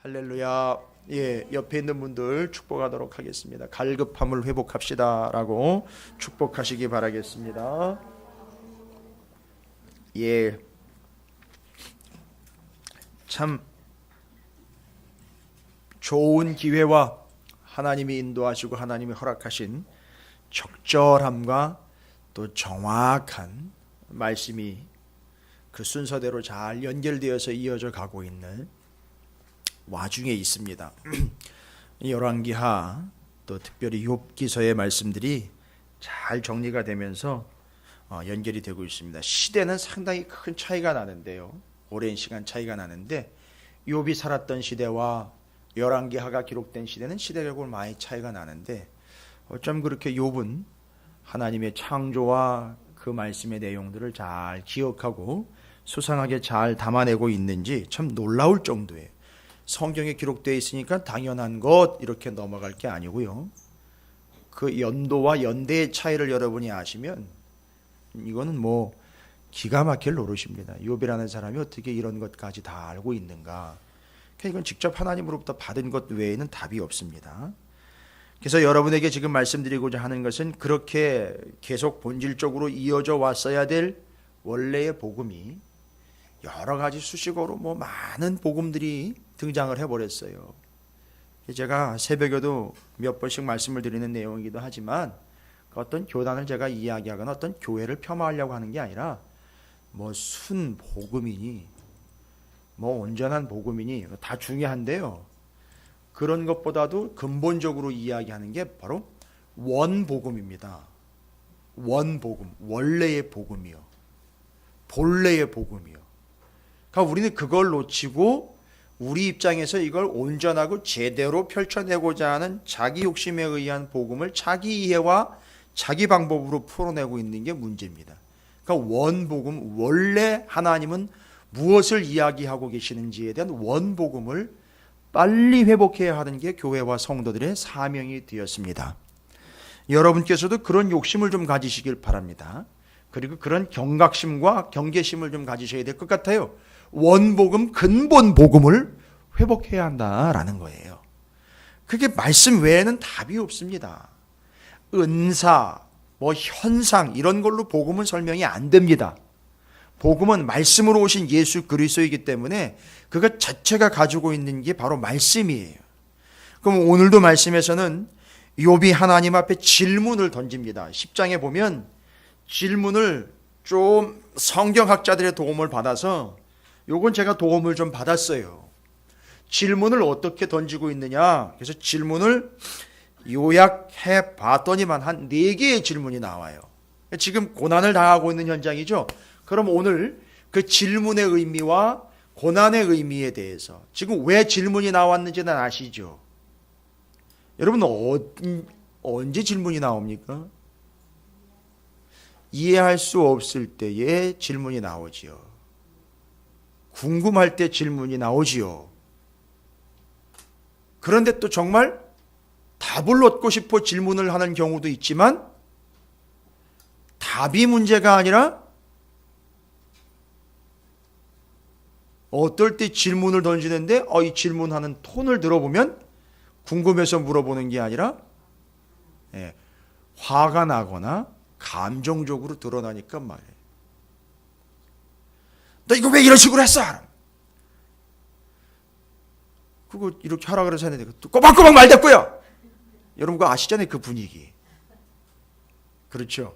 할렐루야. 예, 옆에 있는 분들 축복하도록 하겠습니다. 갈급함을 회복합시다라고 축복하시기 바라겠습니다. 예, 참 좋은 기회와 하나님이 인도하시고 하나님이 허락하신 적절함과 또 정확한 말씀이 그 순서대로 잘 연결되어서 이어져 가고 있는 와중에 있습니다. 열왕기하 또 특별히 욥기서의 말씀들이 잘 정리가 되면서 연결이 되고 있습니다. 시대는 상당히 큰 차이가 나는데요. 오랜 시간 차이가 나는데 욥이 살았던 시대와 열왕기하가 기록된 시대는 시대적으로 많이 차이가 나는데 어쩜 그렇게 욥은 하나님의 창조와 그 말씀의 내용들을 잘 기억하고 수상하게 잘 담아내고 있는지 참 놀라울 정도예요. 성경에 기록되어 있으니까 당연한 것 이렇게 넘어갈 게 아니고요. 그 연도와 연대의 차이를 여러분이 아시면 이거는 뭐 기가 막힐 노릇입니다. 욥이라는 사람이 어떻게 이런 것까지 다 알고 있는가. 이건 직접 하나님으로부터 받은 것 외에는 답이 없습니다. 그래서 여러분에게 지금 말씀드리고자 하는 것은 그렇게 계속 본질적으로 이어져 왔어야 될 원래의 복음이 여러 가지 수식어로 많은 복음들이 등장을 해버렸어요. 제가 새벽에도 몇 번씩 말씀을 드리는 내용이기도 하지만 어떤 교단을 제가 이야기하거나 어떤 교회를 폄하하려고 하는 게 아니라 순 복음이니 온전한 복음이니 다 중요한데요. 그런 것보다도 근본적으로 이야기하는 게 바로 원복음입니다. 원복음, 원래의 복음이요. 본래의 복음이요. 그러니까 우리는 그걸 놓치고 우리 입장에서 이걸 온전하고 제대로 펼쳐내고자 하는 자기 욕심에 의한 복음을 자기 이해와 자기 방법으로 풀어내고 있는 게 문제입니다. 그러니까 원복음, 원래 하나님은 무엇을 이야기하고 계시는지에 대한 원복음을 빨리 회복해야 하는 게 교회와 성도들의 사명이 되었습니다. 여러분께서도 그런 욕심을 좀 가지시길 바랍니다. 그리고 그런 경각심과 경계심을 좀 가지셔야 될 것 같아요. 원복음, 근본 복음을 회복해야 한다라는 거예요. 그게 말씀 외에는 답이 없습니다. 은사, 현상 이런 걸로 복음은 설명이 안 됩니다. 복음은 말씀으로 오신 예수 그리스도이기 때문에 그것 자체가 가지고 있는 게 바로 말씀이에요. 그럼 오늘도 말씀에서는 욥이 하나님 앞에 질문을 던집니다. 10장에 보면 질문을 좀 성경학자들의 도움을 받아서 요건 제가 도움을 좀 받았어요. 질문을 어떻게 던지고 있느냐. 그래서 질문을 요약해 봤더니만 한 4개의 질문이 나와요. 지금 고난을 당하고 있는 현장이죠. 그럼 오늘 그 질문의 의미와 고난의 의미에 대해서 지금 왜 질문이 나왔는지는 아시죠? 여러분 언제 질문이 나옵니까? 이해할 수 없을 때에 질문이 나오지요. 궁금할 때 질문이 나오지요. 그런데 또 정말 답을 얻고 싶어 질문을 하는 경우도 있지만 답이 문제가 아니라 어떨 때 질문을 던지는데 이 질문하는 톤을 들어보면 궁금해서 물어보는 게 아니라 화가 나거나 감정적으로 드러나니까 말이에요. 너 이거 왜 이런 식으로 했어? 그거 이렇게 하라 그래서 했는데 또 꼬박꼬박 말댔고요. 여러분 그거 아시잖아요. 그 분위기. 그렇죠.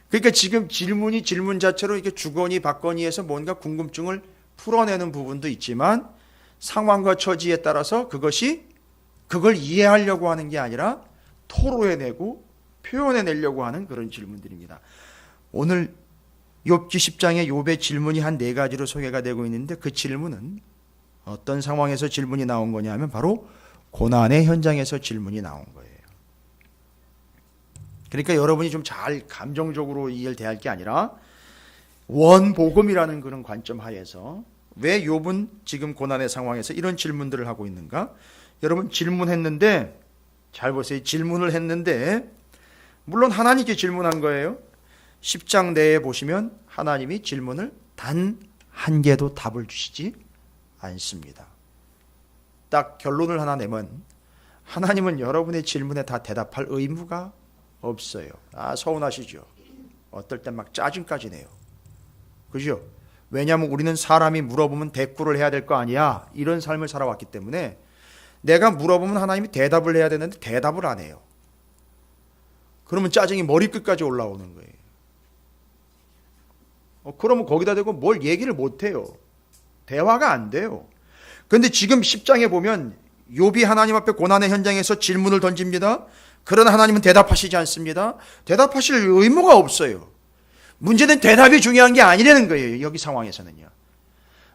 그러니까 지금 질문이 질문 자체로 이렇게 주거니 받거니 해서 뭔가 궁금증을 풀어내는 부분도 있지만 상황과 처지에 따라서 그걸 이해하려고 하는 게 아니라 토로해내고 표현해내려고 하는 그런 질문들입니다. 오늘 욥기 10장에 욥의 질문이 한 4가지로 소개가 되고 있는데 그 질문은 어떤 상황에서 질문이 나온 거냐면 바로 고난의 현장에서 질문이 나온 거예요. 그러니까 여러분이 좀 잘 감정적으로 이해를 대할 게 아니라 원복음이라는 그런 관점 하에서 왜 욥은 지금 고난의 상황에서 이런 질문들을 하고 있는가? 여러분 질문했는데 잘 보세요. 질문을 했는데 물론 하나님께 질문한 거예요. 10장 내에 보시면 하나님이 질문을 단 한 개도 답을 주시지 않습니다. 딱 결론을 하나 내면 하나님은 여러분의 질문에 다 대답할 의무가 없어요. 서운하시죠? 어떨 땐 막 짜증까지 내요. 그죠? 왜냐하면 우리는 사람이 물어보면 대꾸를 해야 될 거 아니야. 이런 삶을 살아왔기 때문에 내가 물어보면 하나님이 대답을 해야 되는데 대답을 안 해요. 그러면 짜증이 머리끝까지 올라오는 거예요. 그러면 거기다 대고 뭘 얘기를 못 해요. 대화가 안 돼요. 그런데 지금 10장에 보면 욥이 하나님 앞에 고난의 현장에서 질문을 던집니다. 그러나 하나님은 대답하시지 않습니다. 대답하실 의무가 없어요. 문제는 대답이 중요한 게 아니라는 거예요. 여기 상황에서는요.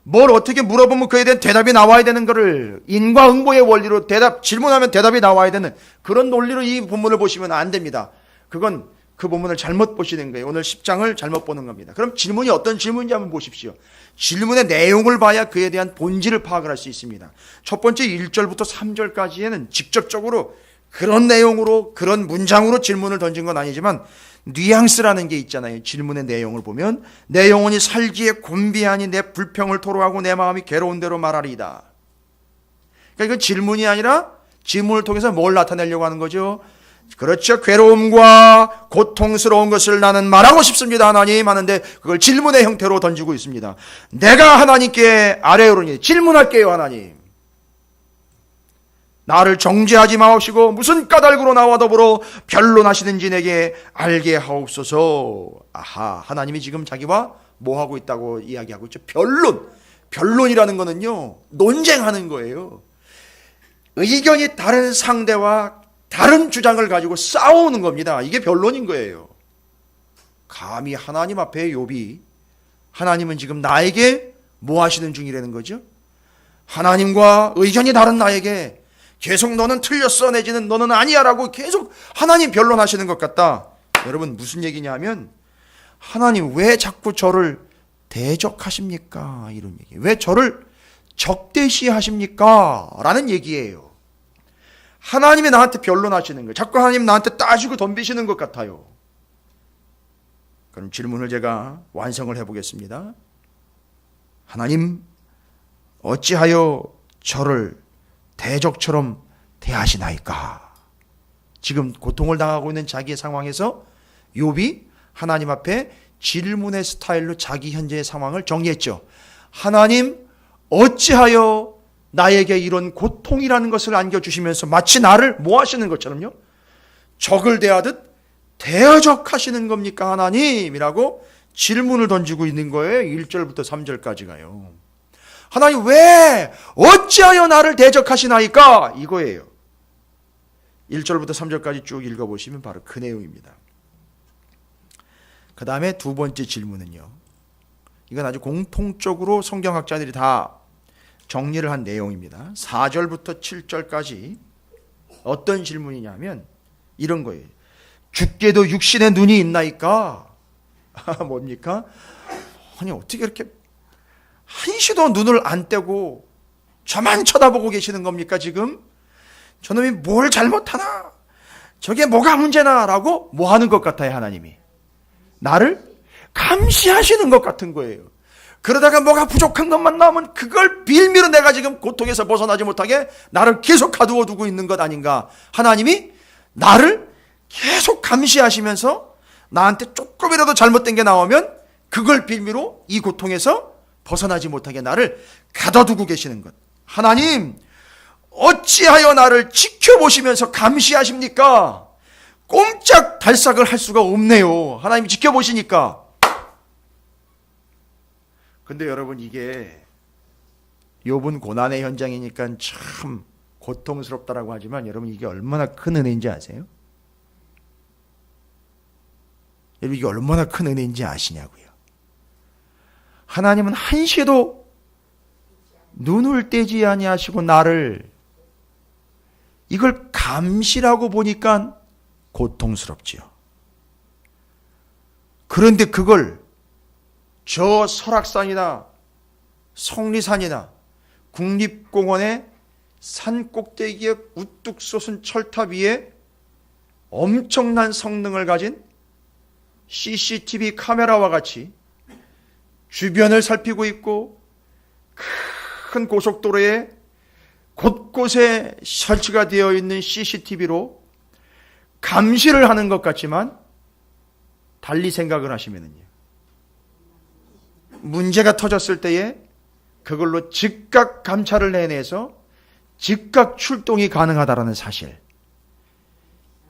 뭘 어떻게 물어보면 그에 대한 대답이 나와야 되는 거를 인과응보의 원리로 질문하면 대답이 나와야 되는 그런 논리로 이 본문을 보시면 안 됩니다. 그건 그 본문을 잘못 보시는 거예요. 오늘 10장을 잘못 보는 겁니다. 그럼 질문이 어떤 질문인지 한번 보십시오. 질문의 내용을 봐야 그에 대한 본질을 파악을 할 수 있습니다. 첫 번째 1절부터 3절까지에는 직접적으로 그런 내용으로 그런 문장으로 질문을 던진 건 아니지만 뉘앙스라는 게 있잖아요. 질문의 내용을 보면 내 영혼이 살기에 곤비하니 내 불평을 토로하고 내 마음이 괴로운 대로 말하리이다. 그러니까 이건 질문이 아니라 질문을 통해서 뭘 나타내려고 하는 거죠? 그렇죠. 괴로움과 고통스러운 것을 나는 말하고 싶습니다. 하나님 하는데 그걸 질문의 형태로 던지고 있습니다. 내가 하나님께 아뢰오르니 질문할게요. 하나님. 나를 정죄하지 마옵시고 무슨 까닭으로 나와 더불어 변론하시는지 내게 알게 하옵소서. 하나님이 지금 자기와 뭐 하고 있다고 이야기하고 있죠? 변론이라는 거는요, 논쟁하는 거예요. 의견이 다른 상대와 다른 주장을 가지고 싸우는 겁니다. 이게 변론인 거예요. 감히 하나님 앞에 욥이 하나님은 지금 나에게 뭐 하시는 중이라는 거죠? 하나님과 의견이 다른 나에게 계속 너는 틀렸어 내지는 너는 아니야 라고 계속 하나님 변론하시는 것 같다. 여러분 무슨 얘기냐 하면 하나님 왜 자꾸 저를 대적하십니까? 이런 얘기. 왜 저를 적대시하십니까? 라는 얘기예요. 하나님이 나한테 변론하시는 거예요. 자꾸 하나님 나한테 따지고 덤비시는 것 같아요. 그럼 질문을 제가 완성을 해보겠습니다. 하나님 어찌하여 저를 대적처럼 대하시나이까? 지금 고통을 당하고 있는 자기의 상황에서 욥이 하나님 앞에 질문의 스타일로 자기 현재의 상황을 정리했죠. 하나님 어찌하여 나에게 이런 고통이라는 것을 안겨주시면서 마치 나를 뭐 하시는 것처럼요? 적을 대하듯 대적하시는 겁니까 하나님이라고 질문을 던지고 있는 거예요. 1절부터 3절까지 가요. 하나님 왜 어찌하여 나를 대적하시나이까? 이거예요. 1절부터 3절까지 쭉 읽어보시면 바로 그 내용입니다. 그 다음에 두 번째 질문은요. 이건 아주 공통적으로 성경학자들이 다 정리를 한 내용입니다. 4절부터 7절까지 어떤 질문이냐면 이런 거예요. 죽게도 육신에 눈이 있나이까? 뭡니까? 아니 어떻게 이렇게 한시도 눈을 안 떼고 저만 쳐다보고 계시는 겁니까 지금? 저놈이 뭘 잘못하나? 저게 뭐가 문제나? 라고 뭐 하는 것 같아요 하나님이? 나를 감시하시는 것 같은 거예요. 그러다가 뭐가 부족한 것만 나오면 그걸 빌미로 내가 지금 고통에서 벗어나지 못하게 나를 계속 가두어 두고 있는 것 아닌가? 하나님이 나를 계속 감시하시면서 나한테 조금이라도 잘못된 게 나오면 그걸 빌미로 이 고통에서 벗어나지 못하게 나를 가둬두고 계시는 것. 하나님 어찌하여 나를 지켜보시면서 감시하십니까? 꼼짝 달싹을 할 수가 없네요. 하나님이 지켜보시니까. 근데 여러분 이게 욥은 고난의 현장이니까 참 고통스럽다라고 하지만 여러분 이게 얼마나 큰 은혜인지 아세요? 여러분 이게 얼마나 큰 은혜인지 아시냐고요. 하나님은 한시도 눈을 떼지 아니하시고 나를 이걸 감시라고 보니까 고통스럽지요. 그런데 그걸 저 설악산이나 성리산이나 국립공원의 산 꼭대기에 우뚝 솟은 철탑 위에 엄청난 성능을 가진 CCTV 카메라와 같이 주변을 살피고 있고 큰 고속도로에 곳곳에 설치가 되어 있는 CCTV로 감시를 하는 것 같지만 달리 생각을 하시면은요, 문제가 터졌을 때에 그걸로 즉각 감찰을 해내서 즉각 출동이 가능하다라는 사실,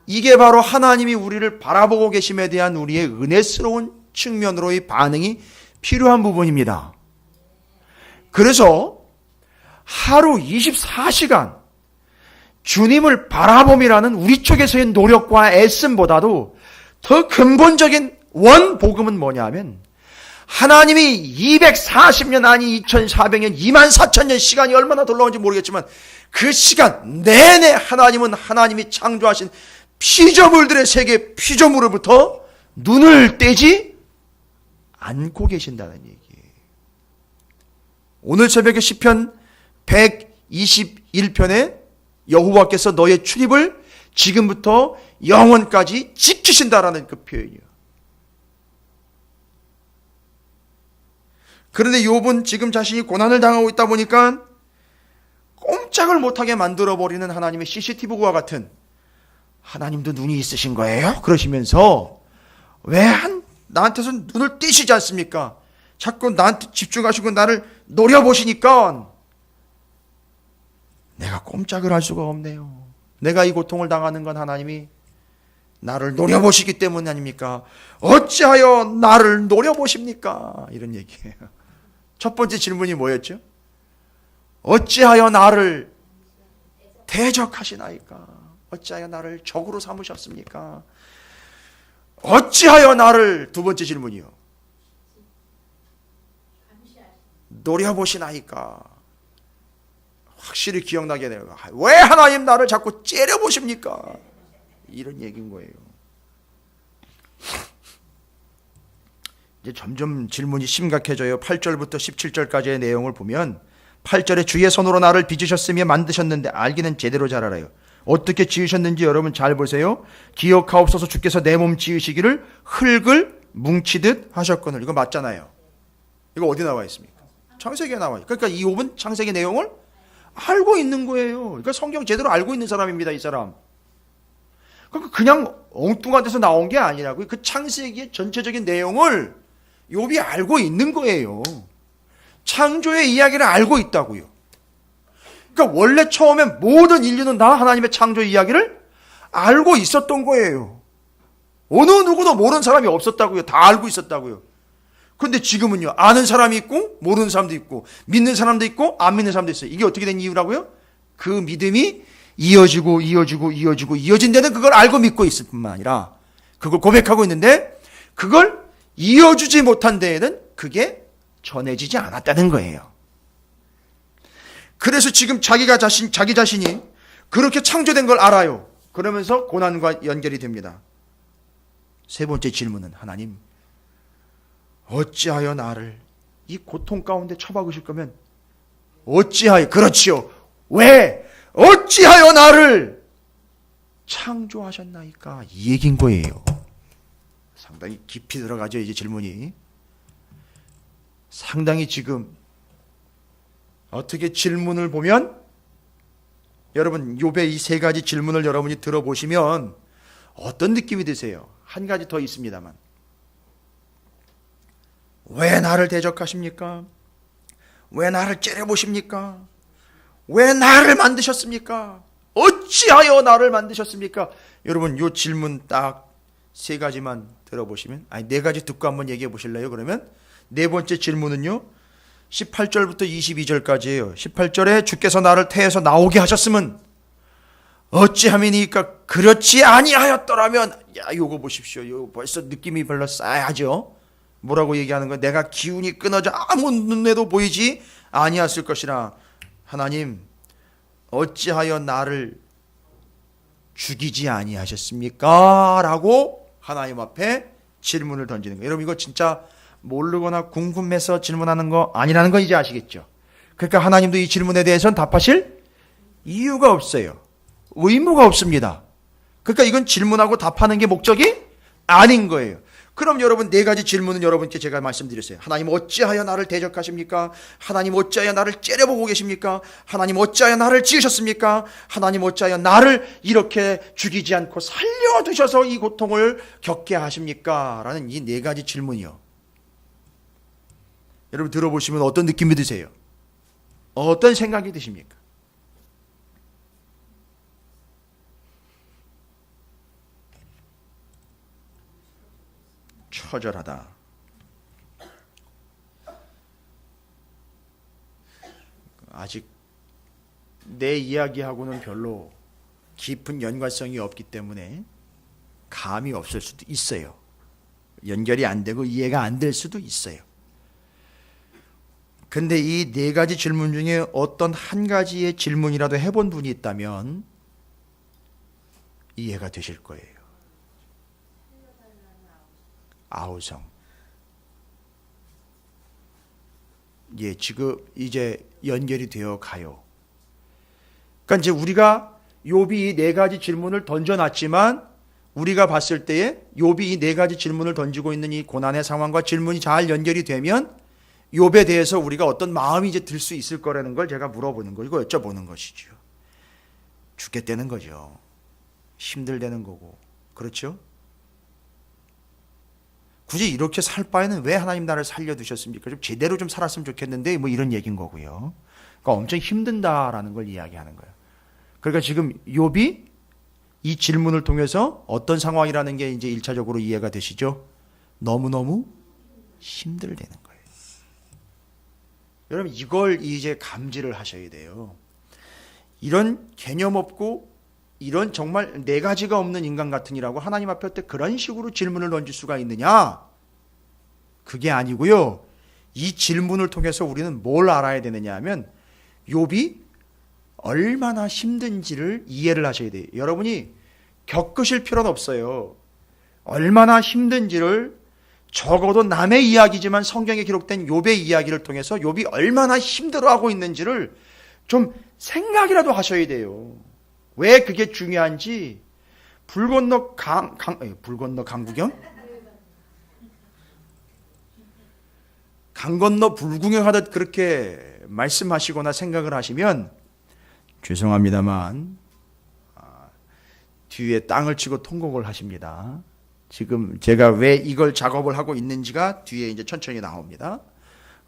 이게 바로 하나님이 우리를 바라보고 계심에 대한 우리의 은혜스러운 측면으로의 반응이 필요한 부분입니다. 그래서 하루 24시간 주님을 바라봄이라는 우리 쪽에서의 노력과 애씀보다도 더 근본적인 원복음은 뭐냐면, 하나님이 240년 아니 2400년 24000년 시간이 얼마나 돌아온지 모르겠지만 그 시간 내내 하나님은 하나님이 창조하신 피조물들의 세계 피조물로부터 눈을 떼지 않고 계신다는 얘기예요. 오늘 새벽에 시편 121편에 여호와께서 너의 출입을 지금부터 영원까지 지키신다라는 그 표현이요. 그런데 욥은 지금 자신이 고난을 당하고 있다 보니까 꼼짝을 못하게 만들어버리는 하나님의 CCTV와 같은, 하나님도 눈이 있으신 거예요? 그러시면서 왜 나한테서 눈을 띄시지 않습니까? 자꾸 나한테 집중하시고 나를 노려보시니까 내가 꼼짝을 할 수가 없네요. 내가 이 고통을 당하는 건 하나님이 나를 노려보시기 때문 아닙니까? 어찌하여 나를 노려보십니까? 이런 얘기예요. 첫 번째 질문이 뭐였죠? 어찌하여 나를 대적하시나이까? 어찌하여 나를 적으로 삼으셨습니까? 어찌하여 나를, 두 번째 질문이요, 노려보시나이까? 확실히 기억나게 해요. 왜 하나님 나를 자꾸 째려보십니까? 이런 얘기인 거예요. 이제 점점 질문이 심각해져요. 8절부터 17절까지의 내용을 보면 8절에 주의 손으로 나를 빚으셨으며 만드셨는데 알기는 제대로 잘 알아요. 어떻게 지으셨는지 여러분 잘 보세요. 기억하옵소서 주께서 내 몸 지으시기를 흙을 뭉치듯 하셨거늘. 이거 맞잖아요. 이거 어디 나와 있습니까? 창세기에 나와요. 그러니까 이 욥은 창세기 내용을 알고 있는 거예요. 그러니까 성경 제대로 알고 있는 사람입니다, 이 사람. 그러니까 그냥 엉뚱한 데서 나온 게 아니라고요. 그 창세기의 전체적인 내용을 욥이 알고 있는 거예요. 창조의 이야기를 알고 있다고요. 그러니까 원래 처음에 모든 인류는 다 하나님의 창조 이야기를 알고 있었던 거예요. 어느 누구도 모르는 사람이 없었다고요. 다 알고 있었다고요. 근데 지금은요, 아는 사람이 있고 모르는 사람도 있고 믿는 사람도 있고 안 믿는 사람도 있어요. 이게 어떻게 된 이유라고요? 그 믿음이 이어지고 이어진 데는 그걸 알고 믿고 있을 뿐만 아니라 그걸 고백하고 있는데 그걸 이어주지 못한 데에는 그게 전해지지 않았다는 거예요. 그래서 지금 자기 자신이 그렇게 창조된 걸 알아요. 그러면서 고난과 연결이 됩니다. 세 번째 질문은, 하나님 어찌하여 나를 이 고통 가운데 처박으실 거면 어찌하여, 그렇지요, 왜 어찌하여 나를 창조하셨나이까? 이 얘기인 거예요. 상당히 깊이 들어가죠, 이제 질문이. 상당히 지금 어떻게 질문을 보면, 여러분 욥의 이 세 가지 질문을 여러분이 들어보시면 어떤 느낌이 드세요? 한 가지 더 있습니다만, 왜 나를 대적하십니까? 왜 나를 째려보십니까? 왜 나를 만드셨습니까? 어찌하여 나를 만드셨습니까? 여러분 이 질문 딱 세 가지만 들어보시면, 아니 네 가지 듣고 한번 얘기해 보실래요? 그러면 네 번째 질문은요, 18절부터 22절까지예요. 18절에 주께서 나를 태에서 나오게 하셨으면 어찌함이니까 그렇지 아니하였더라면, 야 요거 보십시오. 요 벌써 느낌이 별로 싸하죠. 뭐라고 얘기하는 거예요? 내가 기운이 끊어져 아무 눈에도 보이지 아니었을 것이라. 하나님 어찌하여 나를 죽이지 아니하셨습니까? 라고 하나님 앞에 질문을 던지는 거예요. 여러분 이거 진짜 모르거나 궁금해서 질문하는 거 아니라는 거 이제 아시겠죠? 그러니까 하나님도 이 질문에 대해서는 답하실 이유가 없어요. 의무가 없습니다. 그러니까 이건 질문하고 답하는 게 목적이 아닌 거예요. 그럼 여러분 네 가지 질문은 여러분께 제가 말씀드렸어요. 하나님 어찌하여 나를 대적하십니까? 하나님 어찌하여 나를 째려보고 계십니까? 하나님 어찌하여 나를 지으셨습니까? 하나님 어찌하여 나를 이렇게 죽이지 않고 살려두셔서 이 고통을 겪게 하십니까? 라는 이 네 가지 질문이요. 여러분 들어보시면 어떤 느낌이 드세요? 어떤 생각이 드십니까? 처절하다. 아직 내 이야기하고는 별로 깊은 연관성이 없기 때문에 감이 없을 수도 있어요. 연결이 안 되고 이해가 안 될 수도 있어요. 근데 이 네 가지 질문 중에 어떤 한 가지의 질문이라도 해본 분이 있다면 이해가 되실 거예요. 아우성. 예, 지금 이제 연결이 되어 가요. 그러니까 이제 우리가 욥이 이 네 가지 질문을 던져놨지만 우리가 봤을 때에 욥이 이 네 가지 질문을 던지고 있는 이 고난의 상황과 질문이 잘 연결이 되면 욥에 대해서 우리가 어떤 마음이 이제 들 수 있을 거라는 걸 제가 물어보는 거고 여쭤보는 것이죠. 죽겠다는 거죠. 힘들다는 거고. 그렇죠? 굳이 이렇게 살 바에는 왜 하나님 나를 살려두셨습니까? 좀 제대로 좀 살았으면 좋겠는데 뭐 이런 얘기인 거고요. 그러니까 엄청 힘든다라는 걸 이야기하는 거예요. 그러니까 지금 욥이 이 질문을 통해서 어떤 상황이라는 게 이제 1차적으로 이해가 되시죠? 너무너무 힘들다는 거예요. 여러분 이걸 이제 감지를 하셔야 돼요. 이런 개념 없고 이런 정말 네 가지가 없는 인간 같으니라고 하나님 앞에 어떻게 그런 식으로 질문을 던질 수가 있느냐? 그게 아니고요. 이 질문을 통해서 우리는 뭘 알아야 되느냐 하면 욥이 얼마나 힘든지를 이해를 하셔야 돼요. 여러분이 겪으실 필요는 없어요. 얼마나 힘든지를 적어도 남의 이야기지만 성경에 기록된 욥의 이야기를 통해서 욥이 얼마나 힘들어하고 있는지를 좀 생각이라도 하셔야 돼요. 왜 그게 중요한지 불 건너 강구경? 강 건너 불구경하듯 그렇게 말씀하시거나 생각을 하시면 죄송합니다만 뒤에 땅을 치고 통곡을 하십니다. 지금 제가 왜 이걸 작업을 하고 있는지가 뒤에 이제 천천히 나옵니다.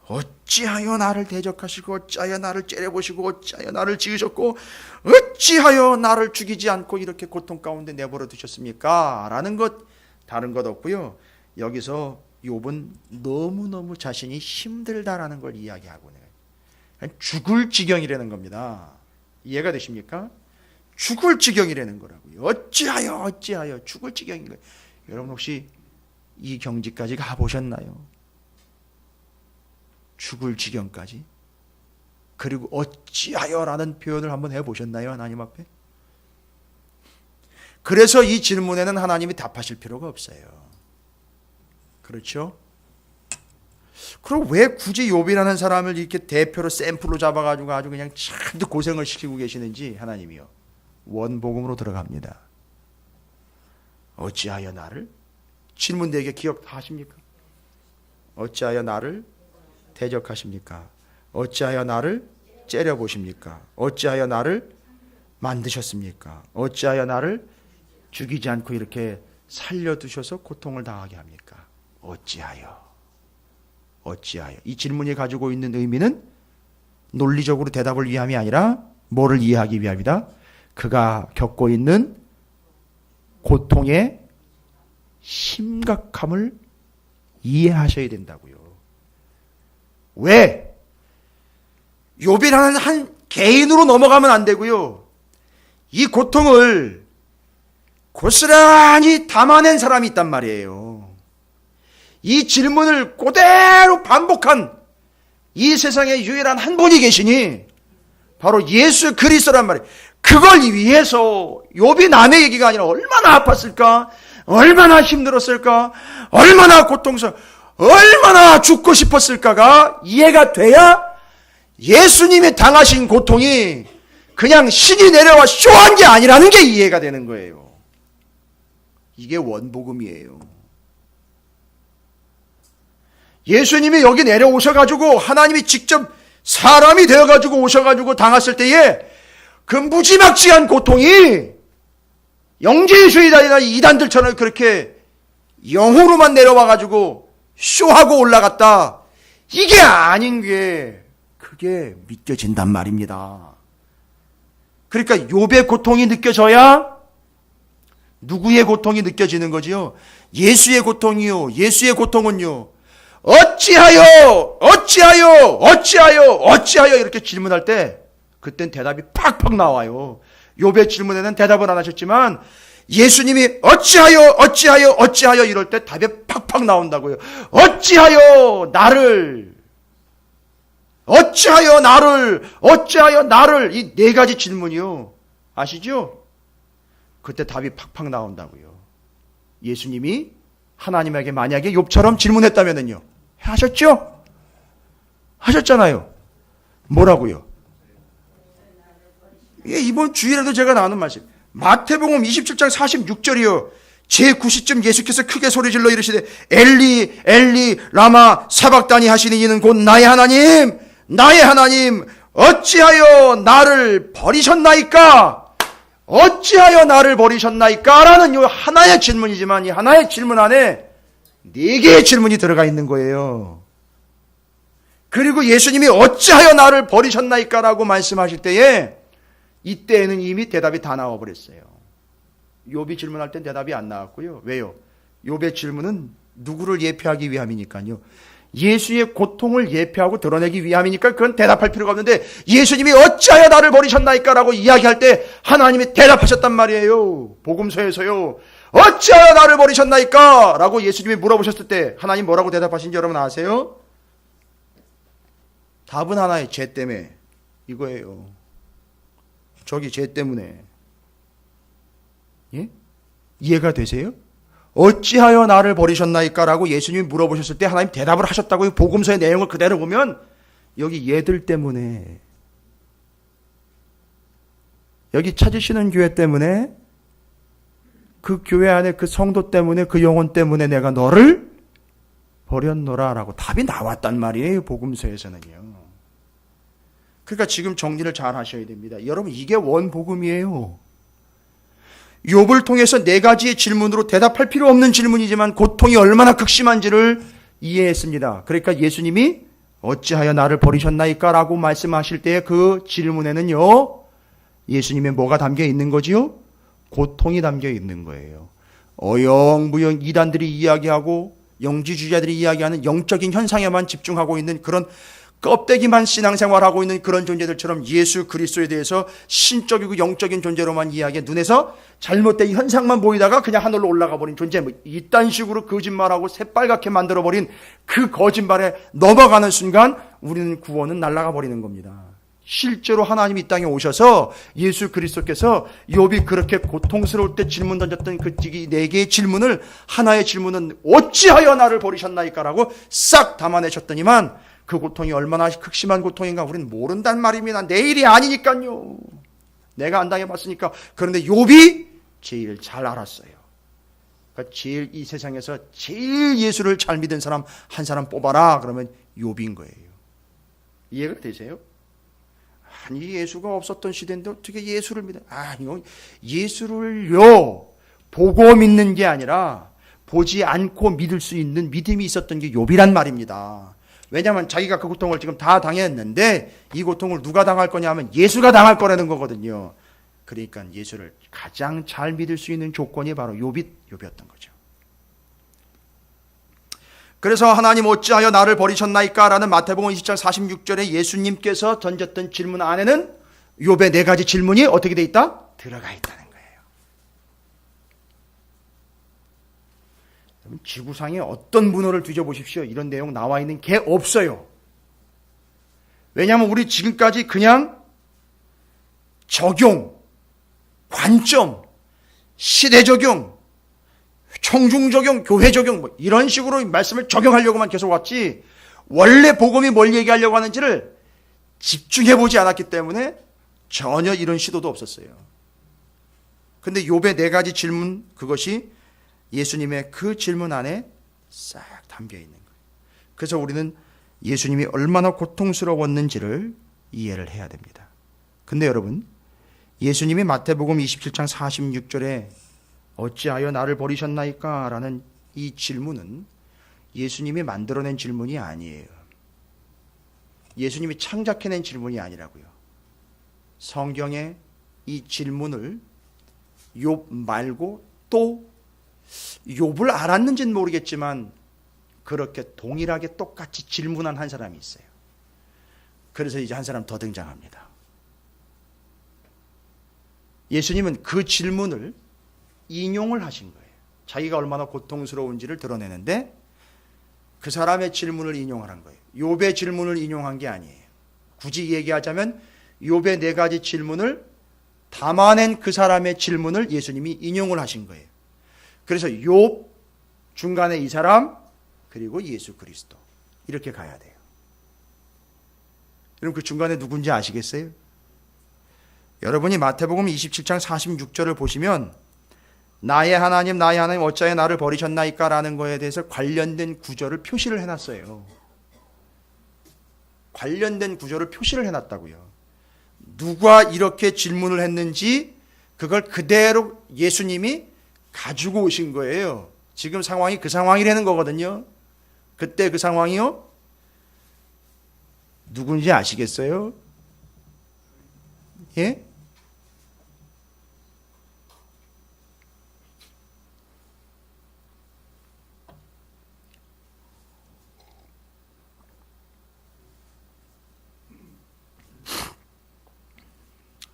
어찌하여 나를 대적하시고 어찌하여 나를 째려보시고 어찌하여 나를 지으셨고 어찌하여 나를 죽이지 않고 이렇게 고통 가운데 내버려 두셨습니까? 라는 것 다른 것 없고요. 여기서 욥은 너무너무 자신이 힘들다라는 걸 이야기하고 죽을 지경이라는 겁니다. 이해가 되십니까? 죽을 지경이라는 거라고요. 어찌하여 죽을 지경인 거예요. 여러분 혹시 이 경지까지 가보셨나요? 죽을 지경까지? 그리고 어찌하여라는 표현을 한번 해보셨나요? 하나님 앞에? 그래서 이 질문에는 하나님이 답하실 필요가 없어요. 그렇죠? 그럼 왜 굳이 욥이라는 사람을 이렇게 대표로 샘플로 잡아가지고 아주 그냥 잔뜩 고생을 시키고 계시는지 하나님이요. 원복음으로 들어갑니다. 어찌하여 나를? 질문 4개 기억 다 하십니까? 어찌하여 나를 대적하십니까? 어찌하여 나를 째려보십니까? 어찌하여 나를 만드셨습니까? 어찌하여 나를 죽이지 않고 이렇게 살려두셔서 고통을 당하게 합니까? 어찌하여? 이 질문이 가지고 있는 의미는 논리적으로 대답을 위함이 아니라 뭐를 이해하기 위함이다? 그가 겪고 있는 고통의 심각함을 이해하셔야 된다고요. 왜? 욥이라는 한 개인으로 넘어가면 안 되고요. 이 고통을 고스란히 담아낸 사람이 있단 말이에요. 이 질문을 그대로 반복한 이 세상에 유일한 한 분이 계시니 바로 예수 그리스도란 말이에요. 그걸 위해서 욥이 남의 얘기가 아니라 얼마나 아팠을까? 얼마나 힘들었을까? 얼마나 고통스러워? 얼마나 죽고 싶었을까가 이해가 돼야 예수님이 당하신 고통이 그냥 신이 내려와 쇼한 게 아니라는 게 이해가 되는 거예요. 이게 원복음이에요. 예수님이 여기 내려오셔가지고 하나님이 직접 사람이 되어가지고 오셔가지고 당했을 때에 그 무지막지한 고통이 영지주의자나 이단들처럼 그렇게 영으로만 내려와가지고 쇼하고 올라갔다. 이게 아닌 게 그게 믿겨진단 말입니다. 그러니까 욥의 고통이 느껴져야 누구의 고통이 느껴지는 거지요? 예수의 고통이요. 예수의 고통은요. 어찌하여 이렇게 질문할 때 그땐 대답이 팍팍 나와요. 욥의 질문에는 대답을 안 하셨지만 예수님이 어찌하여 이럴 때 답이 팍팍 나온다고요. 어찌하여 나를 이 네 가지 질문이요. 아시죠? 그때 답이 팍팍 나온다고요. 예수님이 하나님에게 만약에 욥처럼 질문했다면요. 하셨죠? 하셨잖아요. 뭐라고요? 예, 이번 주일에도 제가 나누는 말씀. 마태복음 27장 46절이요. 제9시쯤 예수께서 크게 소리질러 이르시되 엘리 엘리 라마 사박다니 하시니 이는 곧 나의 하나님 어찌하여 나를 버리셨나이까? 라는 요 하나의 질문이지만 이 하나의 질문 안에 네 개의 질문이 들어가 있는 거예요. 그리고 예수님이 어찌하여 나를 버리셨나이까? 라고 말씀하실 때에 이때에는 이미 대답이 다 나와 버렸어요. 욥이 질문할 땐 대답이 안 나왔고요. 왜요? 욥의 질문은 누구를 예표하기 위함이니까요. 예수의 고통을 예표하고 드러내기 위함이니까 그건 대답할 필요가 없는데 예수님이 어찌하여 나를 버리셨나이까? 라고 이야기할 때 하나님이 대답하셨단 말이에요. 복음서에서요. 어찌하여 나를 버리셨나이까? 라고 예수님이 물어보셨을 때 하나님 뭐라고 대답하신지 여러분 아세요? 답은 하나의 죄 때문에 이거예요. 저기 죄 때문에. 예? 이해가 되세요? 어찌하여 나를 버리셨나이까? 라고 예수님이 물어보셨을 때 하나님 대답을 하셨다고요. 복음서의 내용을 그대로 보면 여기 얘들 때문에, 여기 찾으시는 교회 때문에, 그 교회 안에 그 성도 때문에, 그 영혼 때문에 내가 너를 버렸노라 라고 답이 나왔단 말이에요. 복음서에서는요. 그러니까 지금 정리를 잘 하셔야 됩니다. 여러분, 이게 원복음이에요. 욥을 통해서 네 가지의 질문으로 대답할 필요 없는 질문이지만 고통이 얼마나 극심한지를 이해했습니다. 그러니까 예수님이 어찌하여 나를 버리셨나이까? 라고 말씀하실 때 그 질문에는요, 예수님의 뭐가 담겨 있는 거지요? 고통이 담겨 있는 거예요. 어영부영 이단들이 이야기하고 영지주의자들이 이야기하는 영적인 현상에만 집중하고 있는 그런 껍데기만 신앙생활하고 있는 그런 존재들처럼 예수 그리스도에 대해서 신적이고 영적인 존재로만 이야기해 눈에서 잘못된 현상만 보이다가 그냥 하늘로 올라가 버린 존재, 이딴 식으로 거짓말하고 새빨갛게 만들어버린 그 거짓말에 넘어가는 순간 우리는 구원은 날아가 버리는 겁니다. 실제로 하나님이 이 땅에 오셔서 예수 그리스도께서 욥이 그렇게 고통스러울 때 질문 던졌던 그 네 개의 질문을 하나의 질문은 어찌하여 나를 버리셨나이까? 라고 싹 담아내셨더니만 그 고통이 얼마나 극심한 고통인가 우리는 모른단 말입니다. 내일이 아니니까요. 내가 안 당해봤으니까. 그런데 욥이 제일 잘 알았어요. 그러니까 제일 이 세상에서 제일 예수를 잘 믿은 사람 한 사람 뽑아라. 그러면 욥인 거예요. 이해가 되세요? 아니, 예수가 없었던 시대인데 어떻게 예수를 믿어? 아니요. 예수를요 보고 믿는 게 아니라 보지 않고 믿을 수 있는 믿음이 있었던 게 욥이란 말입니다. 왜냐하면 자기가 그 고통을 지금 다 당했는데 이 고통을 누가 당할 거냐면 예수가 당할 거라는 거거든요. 그러니까 예수를 가장 잘 믿을 수 있는 조건이 바로 욥이었던 거죠. 그래서 하나님 어찌하여 나를 버리셨나이까? 라는 마태복음 20장 46절에 예수님께서 던졌던 질문 안에는 욥의 네 가지 질문이 어떻게 돼 있다? 들어가 있다는 거예요. 지구상에 어떤 문헌을 뒤져보십시오. 이런 내용 나와 있는 게 없어요. 왜냐하면 우리 지금까지 그냥 적용, 관점, 시대 적용, 청중 적용, 교회 적용 뭐 이런 식으로 말씀을 적용하려고만 계속 왔지 원래 복음이 뭘 얘기하려고 하는지를 집중해보지 않았기 때문에 전혀 이런 시도도 없었어요. 근데 욥의 네 가지 질문, 그것이 예수님의 그 질문 안에 싹 담겨 있는 거예요. 그래서 우리는 예수님이 얼마나 고통스러웠는지를 이해를 해야 됩니다. 근데 여러분, 예수님이 마태복음 27장 46절에 어찌하여 나를 버리셨나이까? 라는 이 질문은 예수님이 만들어낸 질문이 아니에요. 예수님이 창작해낸 질문이 아니라고요. 성경에 이 질문을 욥 말고 또 욥을 알았는지는 모르겠지만 그렇게 동일하게 똑같이 질문한 한 사람이 있어요. 그래서 이제 한 사람 더 등장합니다. 예수님은 그 질문을 인용을 하신 거예요. 자기가 얼마나 고통스러운지를 드러내는데 그 사람의 질문을 인용하는 거예요. 욥의 질문을 인용한 게 아니에요. 굳이 얘기하자면 욥의 네 가지 질문을 담아낸 그 사람의 질문을 예수님이 인용을 하신 거예요. 그래서 욥, 중간에 이 사람, 그리고 예수 그리스도, 이렇게 가야 돼요. 여러분, 그 중간에 누군지 아시겠어요? 여러분이 마태복음 27장 46절을 보시면 나의 하나님 어찌하여 나를 버리셨나이까? 라는 거에 대해서 관련된 구절을 표시를 해놨어요. 관련된 구절을 표시를 해놨다고요. 누가 이렇게 질문을 했는지 그걸 그대로 예수님이 가지고 오신 거예요. 지금 상황이 그 상황이라는 거거든요. 그때 그 상황이요? 누군지 아시겠어요? 예?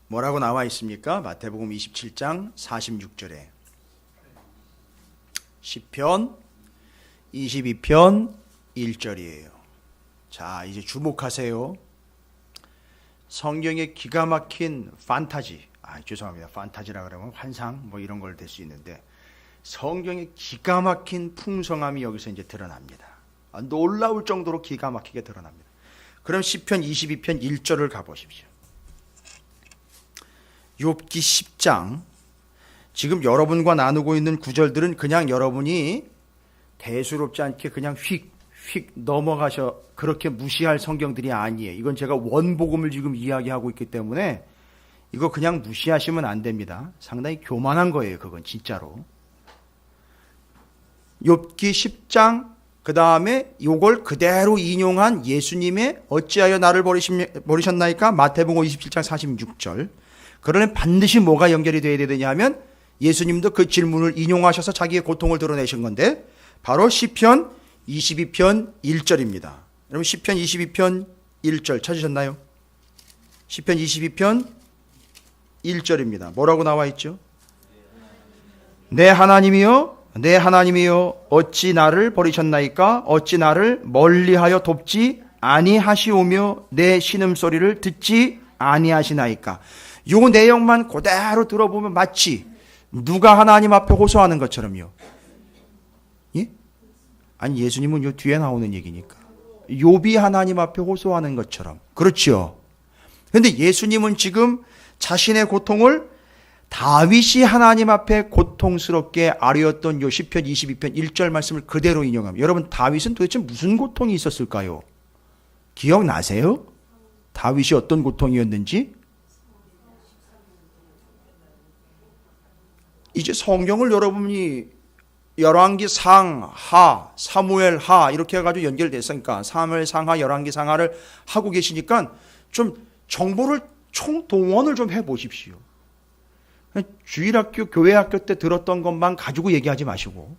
뭐라고 나와 있습니까? 마태복음 27장 46절에 시편 22편 1절이에요. 자, 이제 주목하세요. 성경의 기가 막힌 판타지, 죄송합니다. 판타지라 그러면 환상 뭐 이런 걸 될 수 있는데 성경의 기가 막힌 풍성함이 여기서 이제 드러납니다. 놀라울 정도로 기가 막히게 드러납니다. 그럼 시편 22편 1절을 가보십시오. 욥기 10장, 지금 여러분과 나누고 있는 구절들은 그냥 여러분이 대수롭지 않게 그냥 휙 넘어가셔 그렇게 무시할 성경들이 아니에요. 이건 제가 원복음을 지금 이야기하고 있기 때문에 이거 그냥 무시하시면 안 됩니다. 상당히 교만한 거예요. 그건 진짜로. 욥기 10장, 그 다음에 이걸 그대로 인용한 예수님의 어찌하여 나를 버리셨나이까? 마태복음 27장 46절. 그러면 반드시 뭐가 연결이 되어야 되느냐 하면 예수님도 그 질문을 인용하셔서 자기의 고통을 드러내신 건데 바로 시편 22편 1절입니다. 여러분 시편 22편 1절 찾으셨나요? 시편 22편 1절입니다. 뭐라고 나와 있죠? 내 하나님이여 어찌 나를 버리셨나이까? 어찌 나를 멀리하여 돕지 아니하시오며 내 신음소리를 듣지 아니하시나이까? 요 내용만 그대로 들어보면 마치 누가 하나님 앞에 호소하는 것처럼요. 예? 아니 예수님은 요 뒤에 나오는 얘기니까. 욥이 하나님 앞에 호소하는 것처럼. 그렇죠. 그런데 예수님은 지금 자신의 고통을 다윗이 하나님 앞에 고통스럽게 아뢰었던 요 시편 22편 1절 말씀을 그대로 인용합니다. 여러분 다윗은 도대체 무슨 고통이 있었을까요? 기억나세요? 다윗이 어떤 고통이었는지? 이제 성경을 여러분이 열왕기 상, 하, 사무엘 하 이렇게 해가지고 연결됐으니까 사무엘 상하, 열왕기 상하를 하고 계시니까 좀 정보를 총동원을 좀 해보십시오. 주일학교, 교회학교 때 들었던 것만 가지고 얘기하지 마시고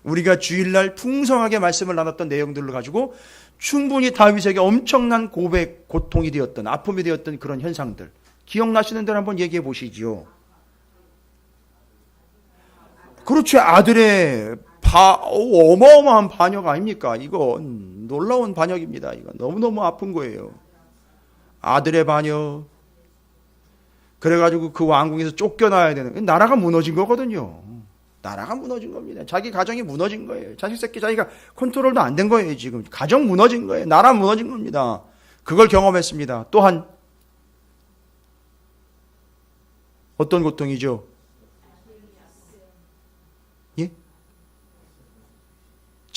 우리가 주일날 풍성하게 말씀을 나눴던 내용들을 가지고 충분히 다윗에게 엄청난 고백, 고통이 되었던, 아픔이 되었던 그런 현상들 기억나시는 대로 한번 얘기해 보시지요. 그렇죠. 아들의 어마어마한 반역 아닙니까? 이거 놀라운 반역입니다. 이거 너무너무 아픈 거예요. 아들의 반역. 그래가지고 그 왕궁에서 쫓겨나야 되는, 나라가 무너진 거거든요. 나라가 무너진 겁니다. 자기 가정이 무너진 거예요. 자식 새끼 자기가 컨트롤도 안 된 거예요. 지금 가정 무너진 거예요. 나라 무너진 겁니다. 그걸 경험했습니다. 또한 어떤 고통이죠?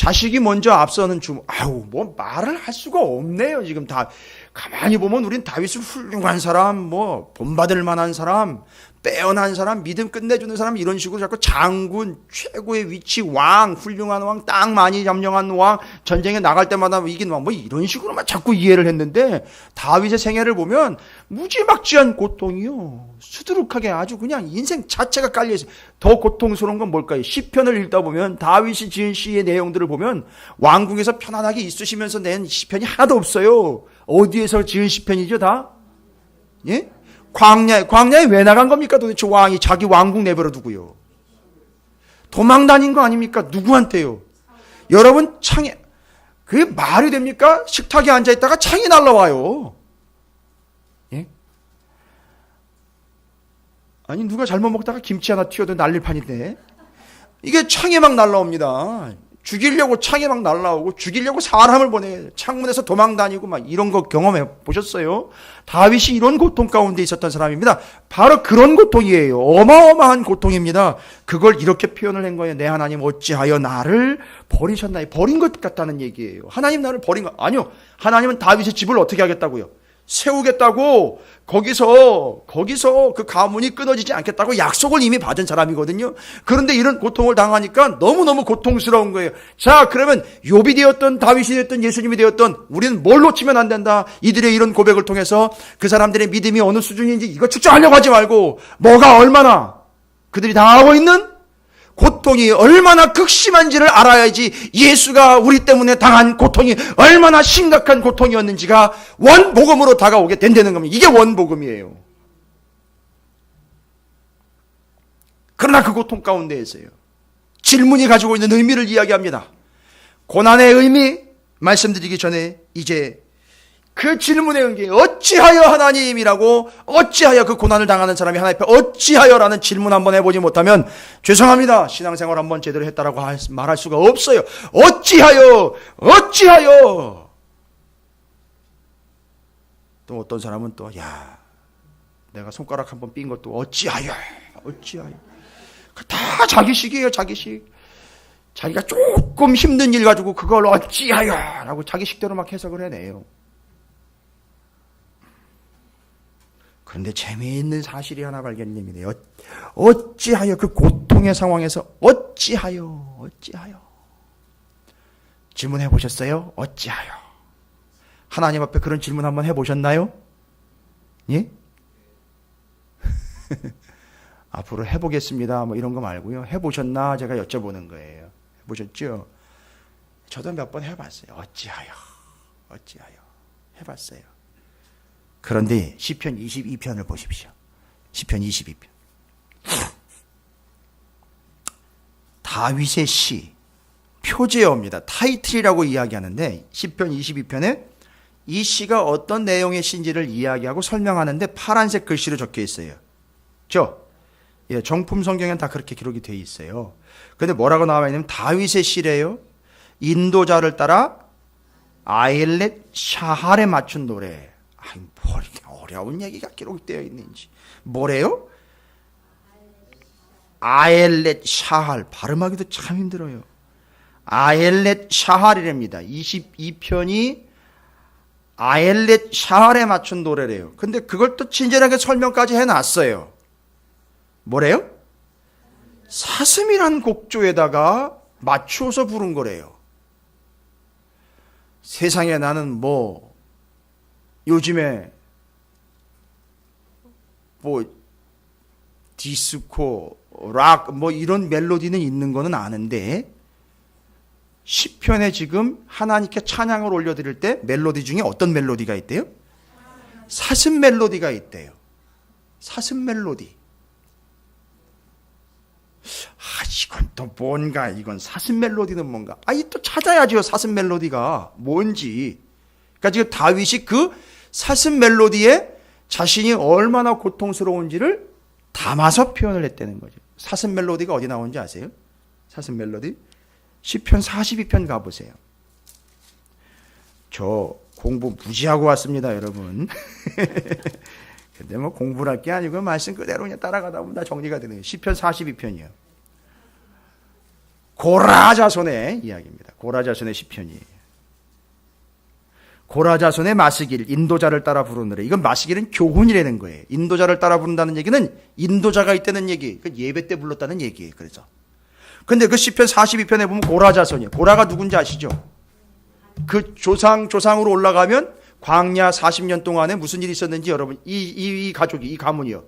자식이 먼저 앞서는 아우, 뭐 말을 할 수가 없네요. 지금 다 가만히 보면 우린 다윗은 훌륭한 사람, 뭐 본받을 만한 사람, 빼어난 사람, 믿음 끝내주는 사람, 이런 식으로 자꾸 장군, 최고의 위치, 왕, 훌륭한 왕, 땅 많이 점령한 왕, 전쟁에 나갈 때마다 이긴 왕, 뭐 이런 식으로만 자꾸 이해를 했는데, 다윗의 생애를 보면 무지막지한 고통이요, 수두룩하게 아주 그냥 인생 자체가 깔려있어요. 더 고통스러운 건 뭘까요? 시편을 읽다 보면 다윗이 지은 시의 내용들을 보면 왕궁에서 편안하게 있으시면서 낸 시편이 하나도 없어요. 어디에서 지은 시편이죠, 다? 예? 광야에 왜 나간 겁니까? 도대체 왕이 자기 왕궁 내버려 두고요. 도망 다닌 거 아닙니까? 누구한테요? 여러분, 그게 말이 됩니까? 식탁에 앉아있다가 창이 날라와요. 예? 아니, 누가 잘못 먹다가 김치 하나 튀어도 날릴 판인데. 이게 창에 막 날라옵니다. 죽이려고 창에 막 날라오고, 죽이려고 사람을 보내, 창문에서 도망 다니고 막 이런 거 경험해 보셨어요? 다윗이 이런 고통 가운데 있었던 사람입니다. 바로 그런 고통이에요. 어마어마한 고통입니다. 그걸 이렇게 표현을 한 거예요. 내 하나님 어찌하여 나를 버리셨나요? 버린 것 같다는 얘기예요. 하나님 나를 버린 거 아니요. 하나님은 다윗의 집을 어떻게 하겠다고요? 세우겠다고, 거기서 그 가문이 끊어지지 않겠다고 약속을 이미 받은 사람이거든요. 그런데 이런 고통을 당하니까 너무너무 고통스러운 거예요. 자, 그러면 욥이 되었던 다윗이 되었던 예수님이 되었던 우리는 뭘 놓치면 안 된다. 이들의 이런 고백을 통해서 그 사람들의 믿음이 어느 수준인지 이거 측정하려고 하지 말고, 뭐가 얼마나 그들이 당하고 있는 고통이 얼마나 극심한지를 알아야지 예수가 우리 때문에 당한 고통이 얼마나 심각한 고통이었는지가 원복음으로 다가오게 된다는 겁니다. 이게 원복음이에요. 그러나 그 고통 가운데에서요, 질문이 가지고 있는 의미를 이야기합니다. 고난의 의미 말씀드리기 전에 이제 그 질문에 응해 어찌하여 하나님이라고, 어찌하여 그 고난을 당하는 사람이 하나님 앞에 어찌하여라는 질문 한번 해보지 못하면 죄송합니다, 신앙생활 한번 제대로 했다라고 말할 수가 없어요. 어찌하여 또 어떤 사람은 또 내가 손가락 한번 삔 것도 어찌하여 다 자기식이에요. 자기식. 자기가 조금 힘든 일 가지고 그걸 어찌하여 라고 자기식대로 막 해석을 해내요. 그런데 재미있는 사실이 하나 발견됩니다. 어찌하여 그 고통의 상황에서 어찌하여 질문해 보셨어요? 어찌하여? 하나님 앞에 그런 질문 한번 해보셨나요? 예? 앞으로 해보겠습니다. 뭐 이런 거 말고요. 해보셨나? 제가 여쭤보는 거예요. 해보셨죠? 저도 몇 번 해봤어요. 어찌하여 해봤어요. 그런데 시편 22편을 보십시오. 시편 22편. 다윗의 시, 표제어입니다. 타이틀이라고 이야기하는데 시편 22편에 이 시가 어떤 내용의 시인지를 이야기하고 설명하는데 파란색 글씨로 적혀 있어요. 정품 성경에는 다 그렇게 기록이 되어 있어요. 근데 뭐라고 나와 있냐면 다윗의 시래요. 인도자를 따라 아엘렛 샤할에 맞춘 노래. 뭐 이렇게 어려운 얘기가 기록되어 있는지. 뭐래요? 아엘렛 샤할. 발음하기도 참 힘들어요. 아엘렛 샤할이랍니다. 22편이 아엘렛 샤할에 맞춘 노래래요. 근데 그걸 또 친절하게 설명까지 해놨어요. 뭐래요? 사슴이란 곡조에다가 맞추어서 부른 거래요. 세상에 나는 요즘에 디스코, 락, 이런 멜로디는 있는 거는 아는데, 시편에 지금 하나님께 찬양을 올려드릴 때 멜로디 중에 어떤 멜로디가 있대요? 사슴 멜로디가 있대요. 사슴 멜로디. 이건 또 뭔가, 이건 사슴 멜로디는 뭔가. 또 찾아야죠. 사슴 멜로디가 뭔지. 그러니까 지금 다윗이 그 사슴 멜로디에 자신이 얼마나 고통스러운지를 담아서 표현을 했다는 거죠. 사슴 멜로디가 어디 나오는지 아세요? 사슴 멜로디? 시편 42편 가보세요. 저 공부 무지하고 왔습니다, 여러분. 근데 공부를 할 게 아니고 말씀 그대로 그냥 따라가다 보면 다 정리가 되네요. 시편 42편이요. 고라자손의 이야기입니다. 고라자손의 시편이에요. 고라자손의 마시길 인도자를 따라 부르느래. 이건 마시길은 교훈이라는 거예요. 인도자를 따라 부른다는 얘기는 인도자가 있다는 얘기. 그 예배 때 불렀다는 얘기예요. 그래서 근데 그 시편 42편에 보면 고라자손이에요. 고라가 누군지 아시죠? 그 조상으로 올라가면 광야 40년 동안에 무슨 일이 있었는지 여러분 이 가족이 이 가문이요.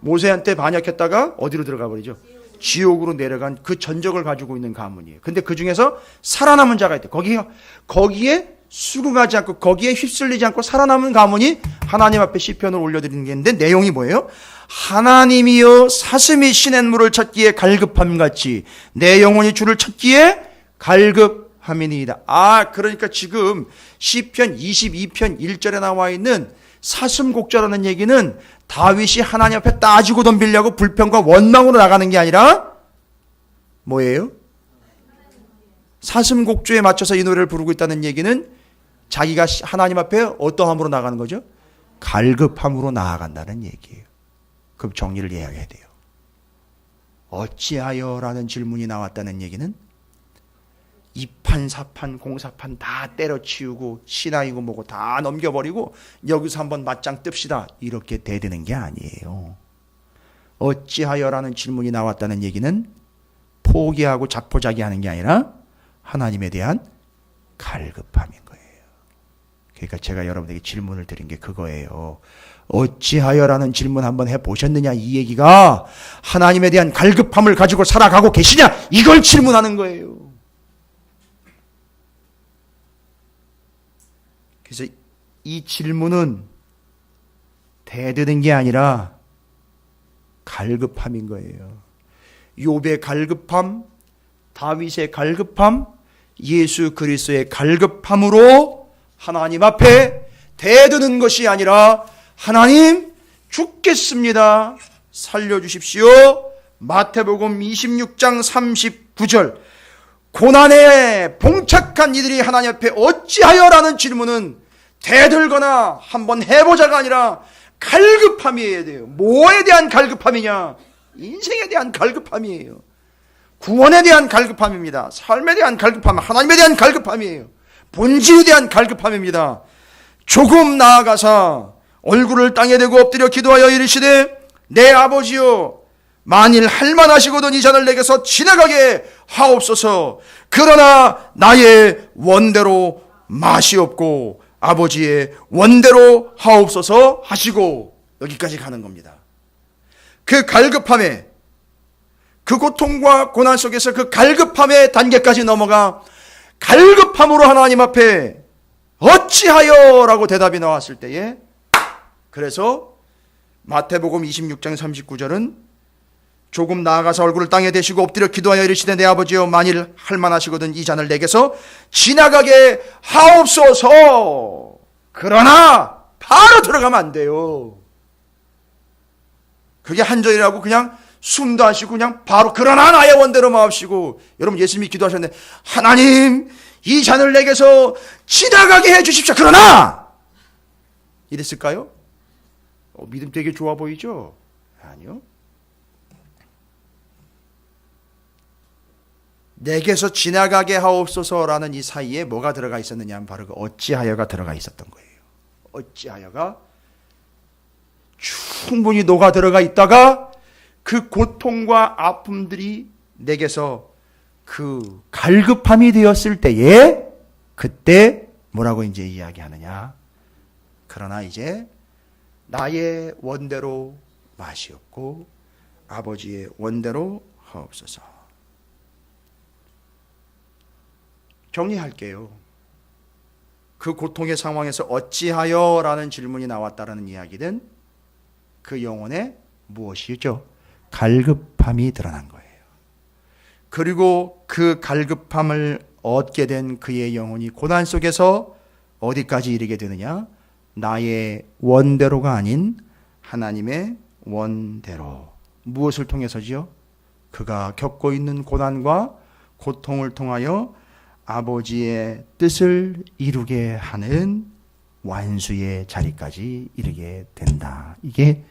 모세한테 반역했다가 어디로 들어가 버리죠? 지옥으로 내려간 그 전적을 가지고 있는 가문이에요. 근데 그 중에서 살아남은 자가 있대. 거기에 수긍하지 않고 거기에 휩쓸리지 않고 살아남은 가문이 하나님 앞에 시편을 올려드리는 게 있는데 내용이 뭐예요? 하나님이여 사슴이 시냇물을 찾기에 갈급함같이 내 영혼이 주를 찾기에 갈급함이니이다. 그러니까 지금 시편 22편 1절에 나와 있는 사슴곡자라는 얘기는 다윗이 하나님 앞에 따지고 덤비려고 불평과 원망으로 나가는 게 아니라 뭐예요? 사슴곡조에 맞춰서 이 노래를 부르고 있다는 얘기는 자기가 하나님 앞에 어떠함으로 나가는 거죠? 갈급함으로 나아간다는 얘기예요. 그럼 정리를 이해해야 돼요. 어찌하여 라는 질문이 나왔다는 얘기는 이판 사판 공사판 다 때려치우고 신앙이고 뭐고 다 넘겨버리고 여기서 한번 맞짱 뜹시다 이렇게 대드는 게 아니에요. 어찌하여 라는 질문이 나왔다는 얘기는 포기하고 자포자기하는 게 아니라 하나님에 대한 갈급함인 거예요. 그러니까 제가 여러분에게 질문을 드린 게 그거예요. 어찌하여라는 질문 한번 해보셨느냐, 이 얘기가 하나님에 대한 갈급함을 가지고 살아가고 계시냐, 이걸 질문하는 거예요. 그래서 이 질문은 대드는 게 아니라 갈급함인 거예요. 욥의 갈급함, 다윗의 갈급함, 예수 그리스도의 갈급함으로 하나님 앞에 대드는 것이 아니라 하나님 죽겠습니다. 살려주십시오. 마태복음 26장 39절 고난에 봉착한 이들이 하나님 앞에 어찌하여라는 질문은 대들거나 한번 해보자가 아니라 갈급함이어야 돼요. 뭐에 대한 갈급함이냐? 인생에 대한 갈급함이에요. 구원에 대한 갈급함입니다. 삶에 대한 갈급함, 하나님에 대한 갈급함이에요. 본질에 대한 갈급함입니다. 조금 나아가서 얼굴을 땅에 대고 엎드려 기도하여 이르시되 내 아버지여 만일 할만하시거든 이 잔을 내게서 지나가게 하옵소서. 그러나 나의 원대로 마시옵고 아버지의 원대로 하옵소서 하시고 여기까지 가는 겁니다. 그 갈급함에, 그 고통과 고난 속에서 그 갈급함의 단계까지 넘어가 갈급함으로 하나님 앞에 어찌하여 라고 대답이 나왔을 때에, 그래서 마태복음 26장 39절은 조금 나아가서 얼굴을 땅에 대시고 엎드려 기도하여 이르시되 내 아버지여 만일 할만하시거든 이 잔을 내게서 지나가게 하옵소서. 그러나 바로 들어가면 안 돼요. 그게 한 절이라고 그냥 숨도 안 쉬고 그냥 바로 그러나 나의 원대로 마옵시고, 여러분 예수님이 기도하셨는데 하나님 이 잔을 내게서 지나가게 해주십시오. 그러나 이랬을까요? 믿음 되게 좋아 보이죠? 아니요. 내게서 지나가게 하옵소서라는 이 사이에 뭐가 들어가 있었느냐 하면 바로 그 어찌하여가 들어가 있었던 거예요. 어찌하여가 충분히 녹아 들어가 있다가 그 고통과 아픔들이 내게서 그 갈급함이 되었을 때에 그때 뭐라고 이제 이야기하느냐. 그러나 이제 나의 원대로 마시옵고 아버지의 원대로 하옵소서. 정리할게요. 그 고통의 상황에서 어찌하여 라는 질문이 나왔다라는 이야기는 그 영혼에 무엇이죠? 갈급함이 드러난 거예요. 그리고 그 갈급함을 얻게 된 그의 영혼이 고난 속에서 어디까지 이르게 되느냐? 나의 원대로가 아닌 하나님의 원대로. 무엇을 통해서지요? 그가 겪고 있는 고난과 고통을 통하여 아버지의 뜻을 이루게 하는 완수의 자리까지 이르게 된다. 이게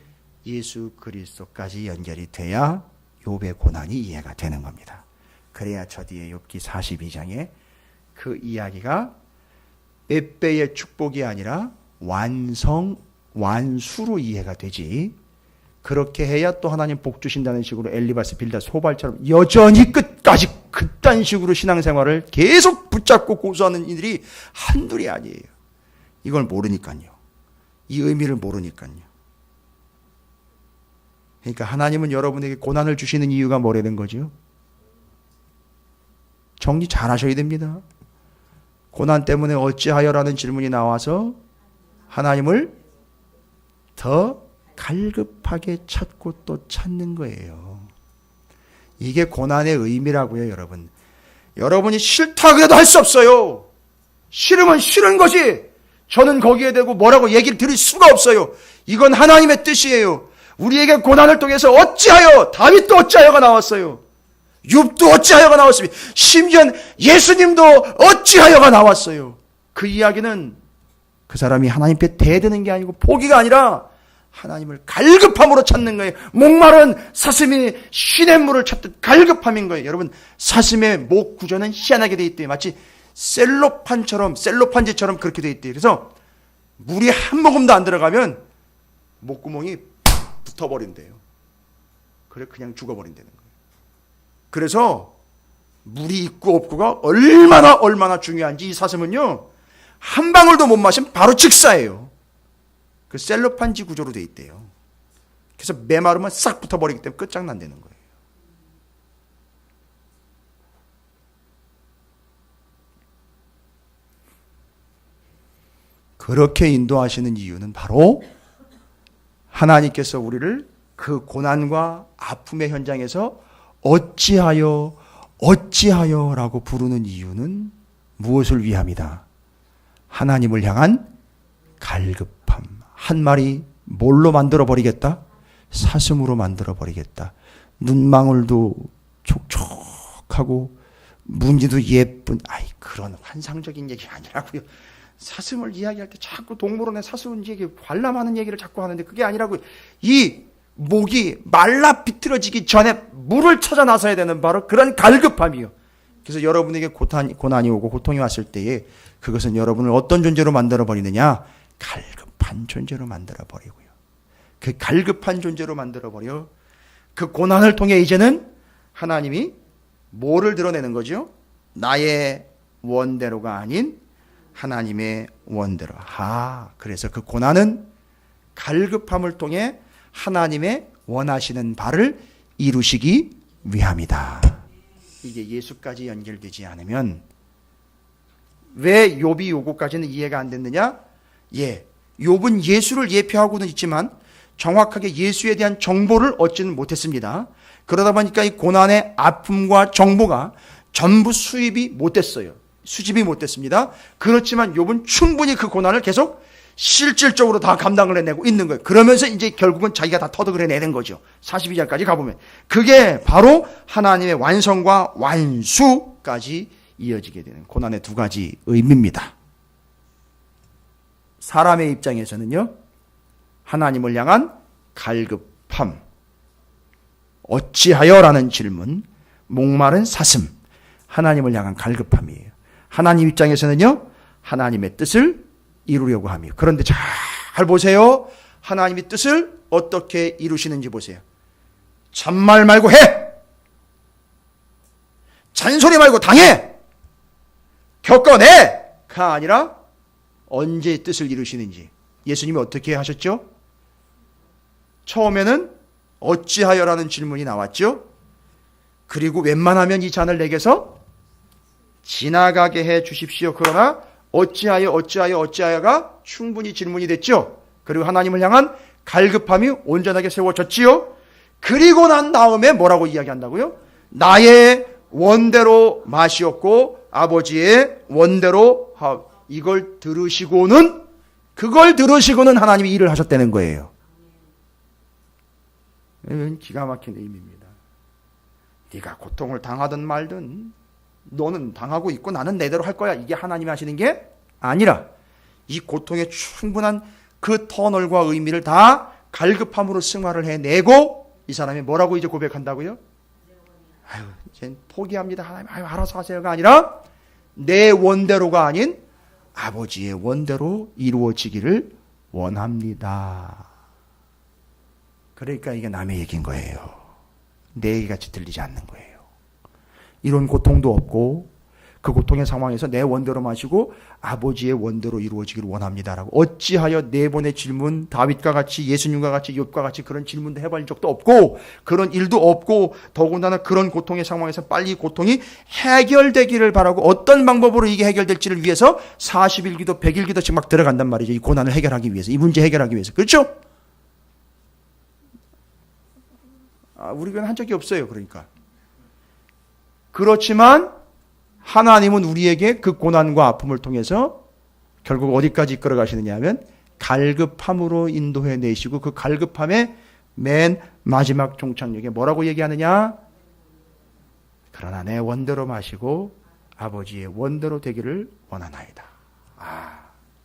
예수 그리스도까지 연결이 돼야 욥의 고난이 이해가 되는 겁니다. 그래야 저 뒤에 욥기 42장에 그 이야기가 몇 배의 축복이 아니라 완수로 이해가 되지. 그렇게 해야 또 하나님 복 주신다는 식으로 엘리바스 빌닷 소발처럼 여전히 끝까지 그딴 식으로 신앙생활을 계속 붙잡고 고수하는 이들이 한둘이 아니에요. 이걸 모르니까요. 이 의미를 모르니까요. 그러니까 하나님은 여러분에게 고난을 주시는 이유가 뭐라는 거죠? 정리 잘 하셔야 됩니다. 고난 때문에 어찌하여라는 질문이 나와서 하나님을 더 갈급하게 찾고 또 찾는 거예요. 이게 고난의 의미라고요, 여러분. 여러분이 싫다 그래도 할 수 없어요. 싫으면 싫은 것이 저는 거기에 대고 뭐라고 얘기를 드릴 수가 없어요. 이건 하나님의 뜻이에요. 우리에게 고난을 통해서 어찌하여, 다윗도 어찌하여가 나왔어요. 욥도 어찌하여가 나왔습니다. 심지어 예수님도 어찌하여가 나왔어요. 그 이야기는 그 사람이 하나님께 대드는 게 아니고 포기가 아니라 하나님을 갈급함으로 찾는 거예요. 목마른 사슴이 시냇물을 찾듯 갈급함인 거예요. 여러분, 사슴의 목 구조는 희한하게 돼 있대요. 마치 셀로판지처럼 그렇게 돼 있대요. 그래서 물이 한 모금도 안 들어가면 목구멍이 붙어버린대요. 그래 그냥 죽어버린다는 거예요. 그래서 물이 있고 없고가 얼마나 중요한지 이 사슴은요, 한 방울도 못 마시면 바로 즉사예요. 그 셀로판지 구조로 돼 있대요. 그래서 메마르면 싹 붙어버리기 때문에 끝장난다는 거예요. 그렇게 인도하시는 이유는 바로 하나님께서 우리를 그 고난과 아픔의 현장에서 어찌하여라고 부르는 이유는 무엇을 위함이다? 하나님을 향한 갈급함. 한 마리 뭘로 만들어버리겠다? 사슴으로 만들어버리겠다. 눈망울도 촉촉하고 무늬도 예쁜, 그런 환상적인 얘기 아니라고요. 사슴을 이야기할 때 자꾸 동물원의 사슴 얘기, 관람하는 얘기를 자꾸 하는데 그게 아니라고요. 이 목이 말라 비틀어지기 전에 물을 찾아 나서야 되는 바로 그런 갈급함이요. 그래서 여러분에게 고난이 오고 고통이 왔을 때에 그것은 여러분을 어떤 존재로 만들어버리느냐? 갈급한 존재로 만들어버리고요. 그 갈급한 존재로 만들어버려 그 고난을 통해 이제는 하나님이 뭐를 드러내는 거죠? 나의 원대로가 아닌 하나님의 원대로. 그래서 그 고난은 갈급함을 통해 하나님의 원하시는 바를 이루시기 위함이다. 이게 예수까지 연결되지 않으면 왜 욥이 요거까지는 이해가 안 됐느냐? 욥은 예수를 예표하고는 있지만 정확하게 예수에 대한 정보를 얻지는 못했습니다. 그러다 보니까 이 고난의 아픔과 정보가 전부 수집이 못됐습니다. 그렇지만 욥은 충분히 그 고난을 계속 실질적으로 다 감당을 해내고 있는 거예요. 그러면서 이제 결국은 자기가 다 터득을 해내는 거죠. 42장까지 가보면. 그게 바로 하나님의 완성과 완수까지 이어지게 되는 고난의 두 가지 의미입니다. 사람의 입장에서는요, 하나님을 향한 갈급함, 어찌하여라는 질문, 목마른 사슴, 하나님을 향한 갈급함이에요. 하나님 입장에서는요, 하나님의 뜻을 이루려고 하며. 그런데 잘 보세요. 하나님의 뜻을 어떻게 이루시는지 보세요. 잔말 말고 해! 잔소리 말고 당해! 겪어내가 아니라 언제 뜻을 이루시는지. 예수님이 어떻게 하셨죠? 처음에는 어찌하여라는 질문이 나왔죠. 그리고 웬만하면 이 잔을 내게서 지나가게 해 주십시오. 그러나 어찌하여가 충분히 질문이 됐죠. 그리고 하나님을 향한 갈급함이 온전하게 세워졌지요. 그리고 난 다음에 뭐라고 이야기한다고요? 나의 원대로 마시옵고 아버지의 원대로 그걸 들으시고는 하나님이 일을 하셨다는 거예요. 이건 기가 막힌 의미입니다. 네가 고통을 당하든 말든 너는 당하고 있고 나는 내대로 할 거야. 이게 하나님이 하시는 게 아니라 이 고통의 충분한 그 터널과 의미를 다 갈급함으로 승화를 해내고 이 사람이 뭐라고 이제 고백한다고요? 아유, 이제 포기합니다. 하나님, 아유, 알아서 하세요가 아니라 내 원대로가 아닌 아버지의 원대로 이루어지기를 원합니다. 그러니까 이게 남의 얘기인 거예요. 내 얘기같이 들리지 않는 거예요. 이런 고통도 없고 그 고통의 상황에서 내 원대로 마시고 아버지의 원대로 이루어지기를 원합니다라고. 어찌하여 네 번의 질문, 다윗과 같이 예수님과 같이 욥과 같이 그런 질문도 해본 적도 없고 그런 일도 없고 더군다나 그런 고통의 상황에서 빨리 고통이 해결되기를 바라고 어떤 방법으로 이게 해결될지를 위해서 40일 기도, 100일 기도씩 막 들어간단 말이죠. 이 고난을 해결하기 위해서, 이 문제 해결하기 위해서. 그렇죠? 우리 교회는 한 적이 없어요. 그러니까. 그렇지만 하나님은 우리에게 그 고난과 아픔을 통해서 결국 어디까지 이끌어 가시느냐 하면 갈급함으로 인도해 내시고 그 갈급함의 맨 마지막 종착역에 뭐라고 얘기하느냐? 그러나 내 원대로 마시고 아버지의 원대로 되기를 원하나이다.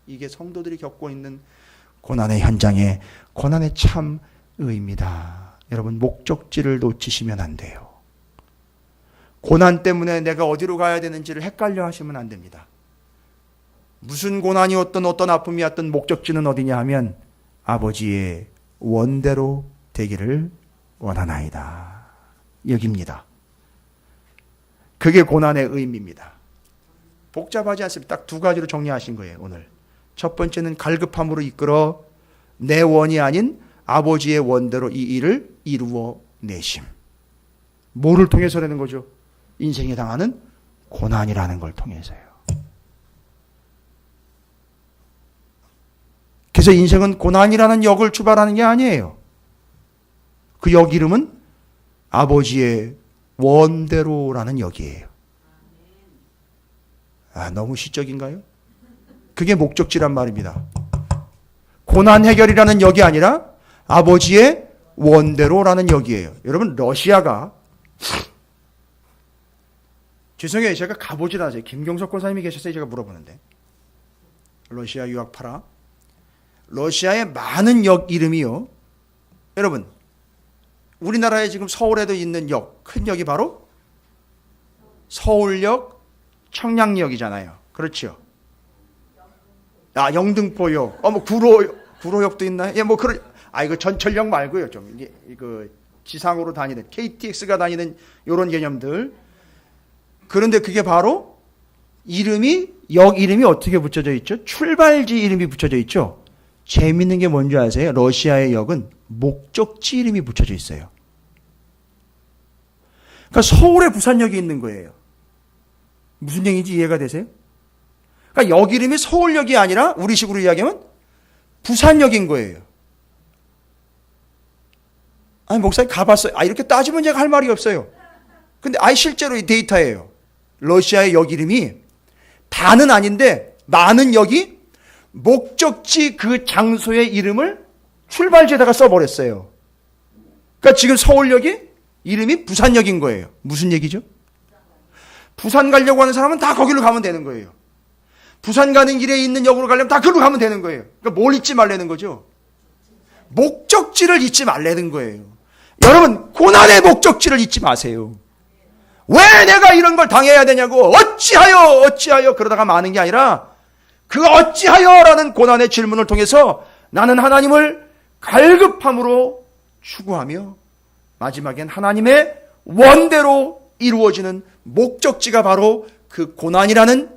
이게 성도들이 겪고 있는 고난의 현장의 고난의 참 의미다. 여러분, 목적지를 놓치시면 안 돼요. 고난 때문에 내가 어디로 가야 되는지를 헷갈려 하시면 안 됩니다. 무슨 고난이었던 어떤 아픔이었던 목적지는 어디냐 하면 아버지의 원대로 되기를 원하나이다. 여기입니다. 그게 고난의 의미입니다. 복잡하지 않습니다. 딱 두 가지로 정리하신 거예요, 오늘. 첫 번째는 갈급함으로 이끌어 내 원이 아닌 아버지의 원대로 이 일을 이루어 내심. 뭐를 통해서라는 거죠? 인생에 당하는 고난이라는 걸 통해서요. 그래서 인생은 고난이라는 역을 주발하는 게 아니에요. 그 역 이름은 아버지의 원대로라는 역이에요. 너무 시적인가요? 그게 목적지란 말입니다. 고난 해결이라는 역이 아니라 아버지의 원대로라는 역이에요. 여러분, 러시아가 죄송해요. 제가 가보질 않아요. 김경석 권사님이 계셨어요. 제가 물어보는데. 러시아 유학파라. 러시아의 많은 역 이름이요. 여러분, 우리나라에 지금 서울에도 있는 역, 큰 역이 바로 서울역, 청량역이잖아요. 그렇죠? 영등포역, 구로역도 있나요? 예, 뭐 그런. 이거 전철역 말고요. 좀 이거 지상으로 다니는 KTX가 다니는 이런 개념들. 그런데 그게 바로 역 이름이 어떻게 붙여져 있죠? 출발지 이름이 붙여져 있죠. 재밌는 게 뭔지 아세요? 러시아의 역은 목적지 이름이 붙여져 있어요. 그러니까 서울에 부산역이 있는 거예요. 무슨 얘기인지 이해가 되세요? 그러니까 역 이름이 서울역이 아니라 우리식으로 이야기하면 부산역인 거예요. 목사님 가봤어요. 이렇게 따지면 제가 할 말이 없어요. 근데 실제로 이 데이터예요. 러시아의 역 이름이 다는 아닌데 많은 역이 목적지 그 장소의 이름을 출발지에다가 써버렸어요. 그러니까 지금 서울역이 이름이 부산역인 거예요. 무슨 얘기죠? 부산 가려고 하는 사람은 다 거기로 가면 되는 거예요. 부산 가는 길에 있는 역으로 가려면 다 그리로 가면 되는 거예요. 그러니까 뭘 잊지 말라는 거죠? 목적지를 잊지 말라는 거예요. 여러분, 고난의 목적지를 잊지 마세요. 왜 내가 이런 걸 당해야 되냐고, 어찌하여 그러다가 마는 게 아니라 그 어찌하여라는 고난의 질문을 통해서 나는 하나님을 갈급함으로 추구하며 마지막엔 하나님의 원대로 이루어지는 목적지가 바로 그 고난이라는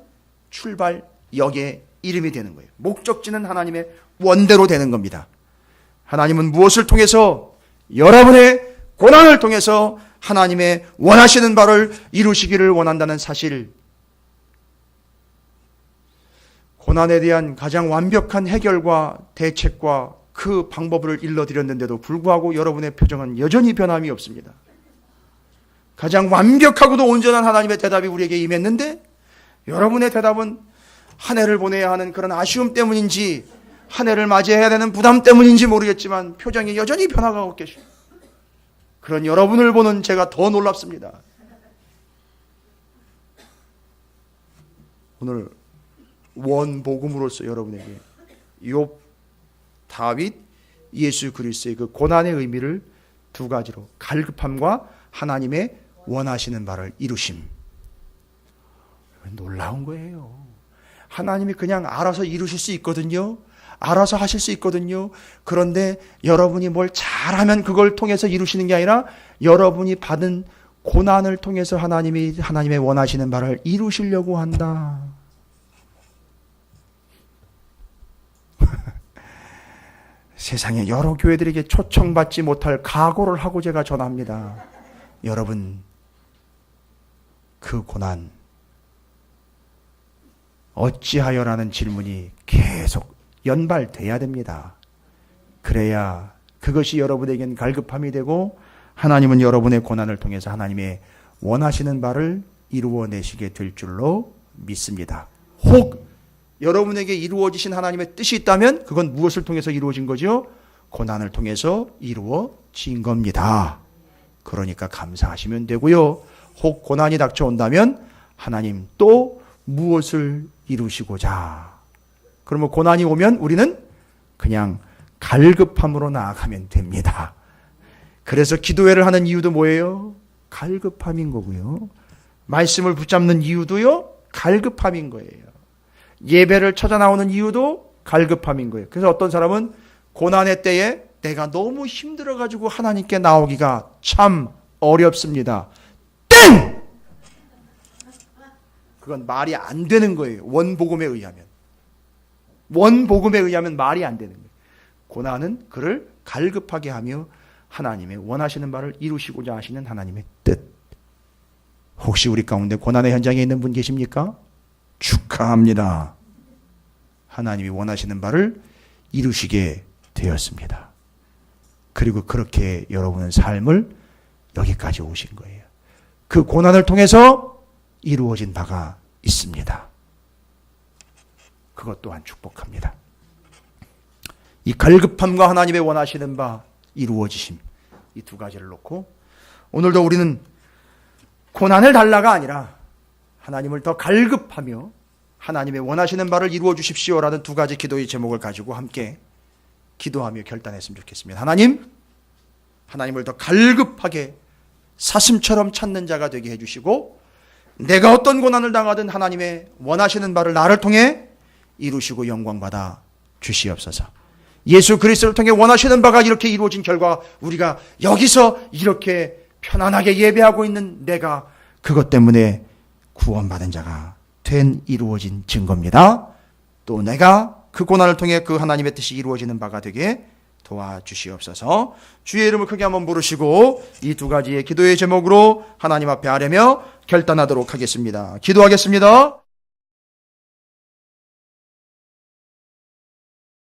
출발역의 이름이 되는 거예요. 목적지는 하나님의 원대로 되는 겁니다. 하나님은 무엇을 통해서 여러분의 고난을 통해서 하나님의 원하시는 바를 이루시기를 원한다는 사실, 고난에 대한 가장 완벽한 해결과 대책과 그 방법을 일러드렸는데도 불구하고 여러분의 표정은 여전히 변함이 없습니다. 가장 완벽하고도 온전한 하나님의 대답이 우리에게 임했는데 여러분의 대답은 한 해를 보내야 하는 그런 아쉬움 때문인지 한 해를 맞이해야 되는 부담 때문인지 모르겠지만 표정이 여전히 변화가 계십니다. 그런 여러분을 보는 제가 더 놀랍습니다. 오늘 원복음으로서 여러분에게 욥, 다윗, 예수 그리스도의 그 고난의 의미를 두 가지로, 갈급함과 하나님의 원하시는 바를 이루심. 놀라운 거예요. 하나님이 그냥 알아서 이루실 수 있거든요. 알아서 하실 수 있거든요. 그런데 여러분이 뭘 잘하면 그걸 통해서 이루시는 게 아니라 여러분이 받은 고난을 통해서 하나님이 하나님의 원하시는 바를 이루시려고 한다. 세상에 여러 교회들에게 초청받지 못할 각오를 하고 제가 전합니다. 여러분, 그 고난 어찌하여라는 질문이 계속 연발돼야 됩니다. 그래야 그것이 여러분에겐 갈급함이 되고 하나님은 여러분의 고난을 통해서 하나님의 원하시는 바를 이루어내시게 될 줄로 믿습니다. 혹 여러분에게 이루어지신 하나님의 뜻이 있다면 그건 무엇을 통해서 이루어진 거죠? 고난을 통해서 이루어진 겁니다. 그러니까 감사하시면 되고요. 혹 고난이 닥쳐온다면 하나님 또 무엇을 이루시고자. 그러면 고난이 오면 우리는 그냥 갈급함으로 나아가면 됩니다. 그래서 기도회를 하는 이유도 뭐예요? 갈급함인 거고요. 말씀을 붙잡는 이유도요, 갈급함인 거예요. 예배를 찾아 나오는 이유도 갈급함인 거예요. 그래서 어떤 사람은 고난의 때에 내가 너무 힘들어가지고 하나님께 나오기가 참 어렵습니다. 땡! 그건 말이 안 되는 거예요. 원복음에 의하면. 원복음에 의하면 말이 안 되는 거예요. 고난은 그를 갈급하게 하며 하나님의 원하시는 바를 이루시고자 하시는 하나님의 뜻. 혹시 우리 가운데 고난의 현장에 있는 분 계십니까? 축하합니다. 하나님이 원하시는 바를 이루시게 되었습니다. 그리고 그렇게 여러분은 삶을 여기까지 오신 거예요. 그 고난을 통해서 이루어진 바가 있습니다. 그것 또한 축복합니다. 이 갈급함과 하나님의 원하시는 바 이루어지심, 이 두 가지를 놓고 오늘도 우리는 고난을 달라가 아니라 하나님을 더 갈급하며 하나님의 원하시는 바를 이루어 주십시오라는 두 가지 기도의 제목을 가지고 함께 기도하며 결단했으면 좋겠습니다. 하나님을 더 갈급하게 사슴처럼 찾는 자가 되게 해주시고 내가 어떤 고난을 당하든 하나님의 원하시는 바를 나를 통해 이루시고 영광받아 주시옵소서. 예수 그리스도를 통해 원하시는 바가 이렇게 이루어진 결과 우리가 여기서 이렇게 편안하게 예배하고 있는 내가 그것 때문에 구원받은 자가 된 이루어진 증거입니다. 또 내가 그 고난을 통해 그 하나님의 뜻이 이루어지는 바가 되게 도와주시옵소서. 주의 이름을 크게 한번 부르시고 이 두 가지의 기도의 제목으로 하나님 앞에 아뢰며 결단하도록 하겠습니다. 기도하겠습니다.